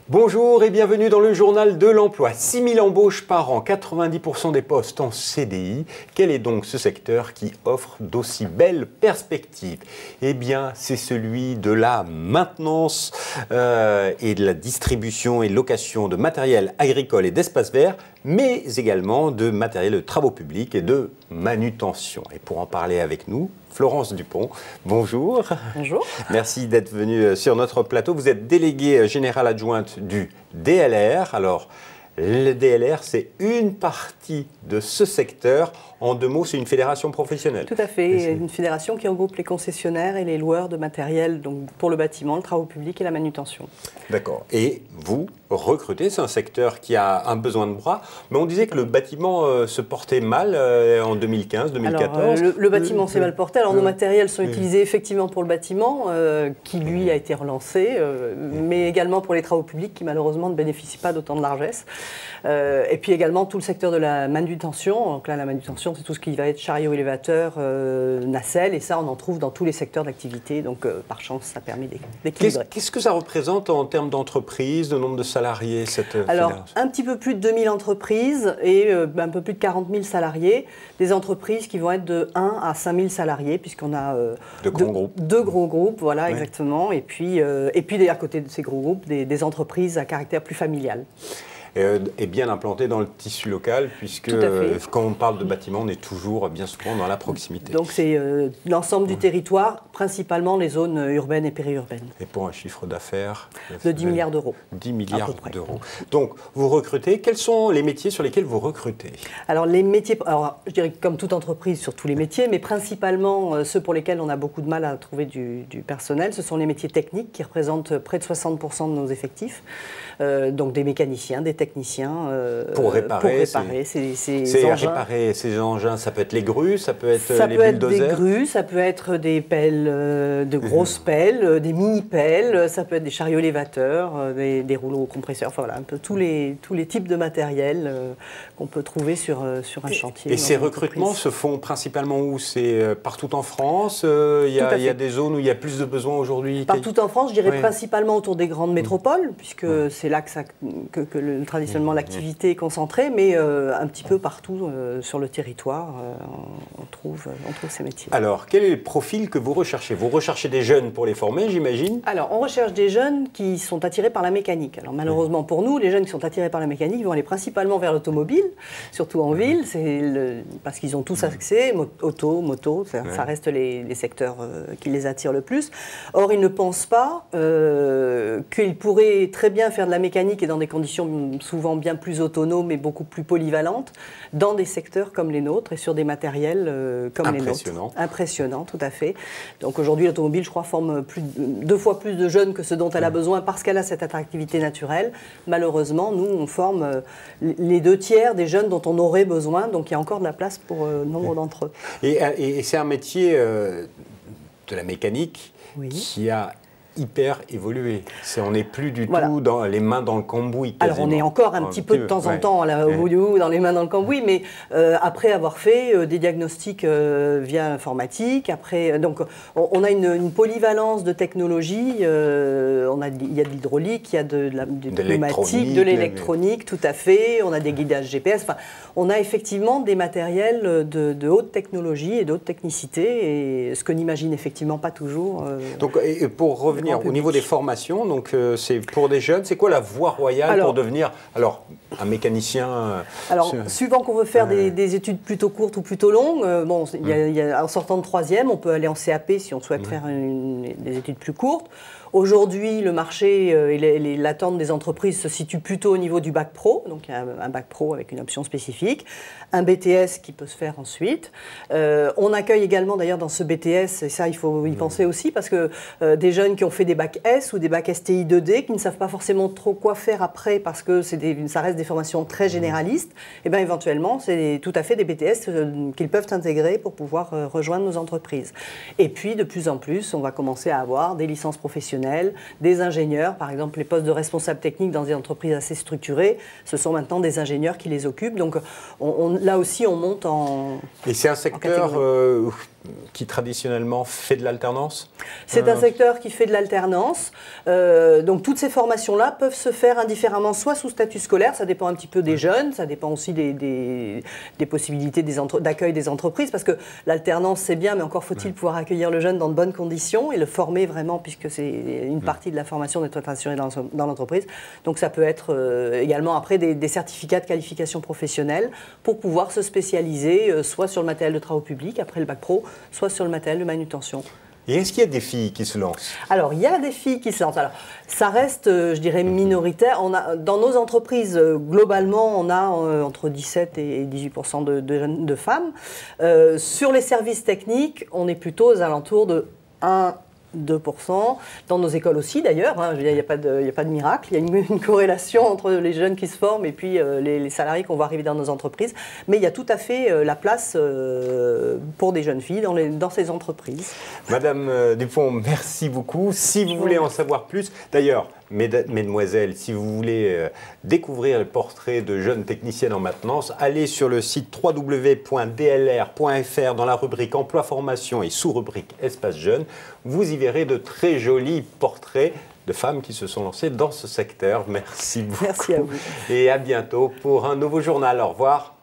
Bonjour et bienvenue dans le journal de l'emploi. 6 000 embauches par an, 90% des postes en CDI. Quel est donc ce secteur qui offre d'aussi belles perspectives? Eh bien, c'est celui de la maintenance et de la distribution et location de matériel agricole et d'espaces verts, mais également de matériel de travaux publics et de manutention. Et pour en parler avec nous, Florence Dupont, bonjour. Bonjour. Merci d'être venue sur notre plateau. Vous êtes déléguée générale adjointe du DLR. Alors, le DLR, c'est une partie de ce secteur. En deux mots, c'est une fédération professionnelle. Tout à fait, une fédération qui regroupe les concessionnaires et les loueurs de matériel donc pour le bâtiment, le travaux publics et la manutention. D'accord. Et vous recrutez, c'est un secteur qui a un besoin de bras, mais on disait que le bâtiment se portait mal en 2015-2014. Le bâtiment s'est mal porté, alors nos matériels sont utilisés effectivement pour le bâtiment, qui lui a été relancé, mais également pour les travaux publics qui malheureusement ne bénéficient pas d'autant de largesse. Et puis également tout le secteur de la manutention. Donc là, la manutention, c'est tout ce qui va être chariot élévateur, nacelle, et ça, on en trouve dans tous les secteurs d'activité. Donc, par chance, ça permet d'équilibrer. Qu'est-ce que ça représente en termes d'entreprise, de nombre de salariés, cette Alors, fédération? un petit peu plus de 2000 entreprises et un peu plus de 40 000 salariés. Des entreprises qui vont être de 1 à 5 000 salariés, puisqu'on a deux gros groupes, voilà, ouais. Exactement. Et puis à côté de ces gros groupes, des entreprises à caractère plus familial. Et bien implanté dans le tissu local, puisque quand on parle de bâtiments, on est toujours bien souvent dans la proximité. Donc c'est l'ensemble du territoire, principalement les zones urbaines et périurbaines. Et pour un chiffre d'affaires de 10 milliards d'euros. 10 milliards d'euros. Donc vous recrutez, quels sont les métiers sur lesquels vous recrutez? Alors les métiers, je dirais comme toute entreprise sur tous les métiers, mais principalement ceux pour lesquels on a beaucoup de mal à trouver du personnel, ce sont les métiers techniques qui représentent près de 60% de nos effectifs. Donc des mécaniciens, des techniciens pour réparer ces engins. Réparer ces engins, ça peut être les grues, ça peut être les bulldozers. Ça peut être des grues, ça peut être des pelles, de grosses pelles, des mini-pelles, ça peut être des chariots élévateurs, des rouleaux compresseurs, enfin voilà, un peu tous les types de matériel qu'on peut trouver sur un chantier. Et ces recrutements se font principalement où? C'est partout en France? Il y a des zones où il y a plus de besoins aujourd'hui? Partout en France, je dirais principalement autour des grandes métropoles, puisque c'est là que traditionnellement l'activité est concentrée, mais un petit peu partout sur le territoire, on trouve ces métiers. Alors, quel est le profil que vous recherchez? Vous recherchez des jeunes pour les former, j'imagine? Alors, on recherche des jeunes qui sont attirés par la mécanique. Alors, malheureusement pour nous, les jeunes qui sont attirés par la mécanique vont aller principalement vers l'automobile, surtout en ville, parce qu'ils ont tous accès, auto, moto, ça reste les secteurs qui les attirent le plus. Or, ils ne pensent pas qu'ils pourraient très bien faire de la mécanique et dans des conditions souvent bien plus autonomes et beaucoup plus polyvalentes dans des secteurs comme les nôtres et sur des matériels comme les nôtres. Impressionnant, tout à fait. Donc aujourd'hui, l'automobile, je crois, forme 2 fois plus de jeunes que ce dont elle a besoin parce qu'elle a cette attractivité naturelle. Malheureusement, nous, on forme les 2 tiers des jeunes dont on aurait besoin, donc il y a encore de la place pour nombre d'entre eux. Et c'est un métier de la mécanique qui a hyper évolué. On n'est plus du tout dans les mains dans le cambouis. Quasiment. Alors on est encore un petit peu de temps en temps là, dans les mains dans le cambouis, mais après avoir fait des diagnostics via l'informatique, donc on a une polyvalence de technologies. Il y a de l'hydraulique, il y a de pneumatique, de l'électronique, tout à fait. On a des guidages GPS. Enfin, on a effectivement des matériels de haute technologie et de haute technicité, et ce que n'imagine effectivement pas toujours. Donc, et pour revenir au niveau des formations, donc c'est pour des jeunes, c'est quoi la voie royale pour devenir un mécanicien? Alors, suivant qu'on veut faire des études plutôt courtes ou plutôt longues, en sortant de 3e, on peut aller en CAP si on souhaite faire des études plus courtes. Aujourd'hui, le marché et l'attente des entreprises se situe plutôt au niveau du bac pro, donc il y a un bac pro avec une option spécifique, un BTS qui peut se faire ensuite. On accueille également d'ailleurs dans ce BTS, et ça il faut y penser aussi, parce que des jeunes qui ont fait des bacs S ou des bacs STI 2D, qui ne savent pas forcément trop quoi faire après parce que ça reste des formations très généralistes, et bien éventuellement c'est tout à fait des BTS qu'ils peuvent intégrer pour pouvoir rejoindre nos entreprises. Et puis de plus en plus, on va commencer à avoir des licences professionnelles, des ingénieurs, par exemple les postes de responsables techniques dans des entreprises assez structurées, ce sont maintenant des ingénieurs qui les occupent. Donc là aussi on monte en... Et c'est un secteur qui traditionnellement fait de l'alternance? C'est un secteur qui fait de l'alternance. Donc toutes ces formations-là peuvent se faire indifféremment, soit sous statut scolaire, ça dépend un petit peu des jeunes, ça dépend aussi des possibilités d'accueil des entreprises, parce que l'alternance c'est bien, mais encore faut-il pouvoir accueillir le jeune dans de bonnes conditions et le former vraiment, puisque c'est une partie de la formation d'être assuré dans l'entreprise. Donc ça peut être également après des certificats de qualification professionnelle pour pouvoir se spécialiser soit sur le matériel de travaux publics, après le bac pro, soit sur le matériel de manutention. Et est-ce qu'il y a des filles qui se lancent? Alors, il y a des filles qui se lancent. Alors, ça reste, je dirais, minoritaire. Dans nos entreprises, globalement, on a entre 17 et 18% de femmes. Sur les services techniques, on est plutôt aux alentours de 2%. Dans nos écoles aussi, d'ailleurs. Hein, il n'y a pas de miracle. Il y a une corrélation entre les jeunes qui se forment et puis les salariés qu'on voit arriver dans nos entreprises. Mais il y a tout à fait la place pour des jeunes filles dans ces entreprises. Madame Dupont, merci beaucoup. Si vous voulez en savoir plus, d'ailleurs, mesdemoiselles, si vous voulez découvrir le portrait de jeunes techniciennes en maintenance, allez sur le site www.dlr.fr dans la rubrique Emploi Formation et sous-rubrique Espace Jeunes. Vous y verrez de très jolis portraits de femmes qui se sont lancées dans ce secteur. Merci beaucoup. Merci à vous. Et à bientôt pour un nouveau journal. Au revoir.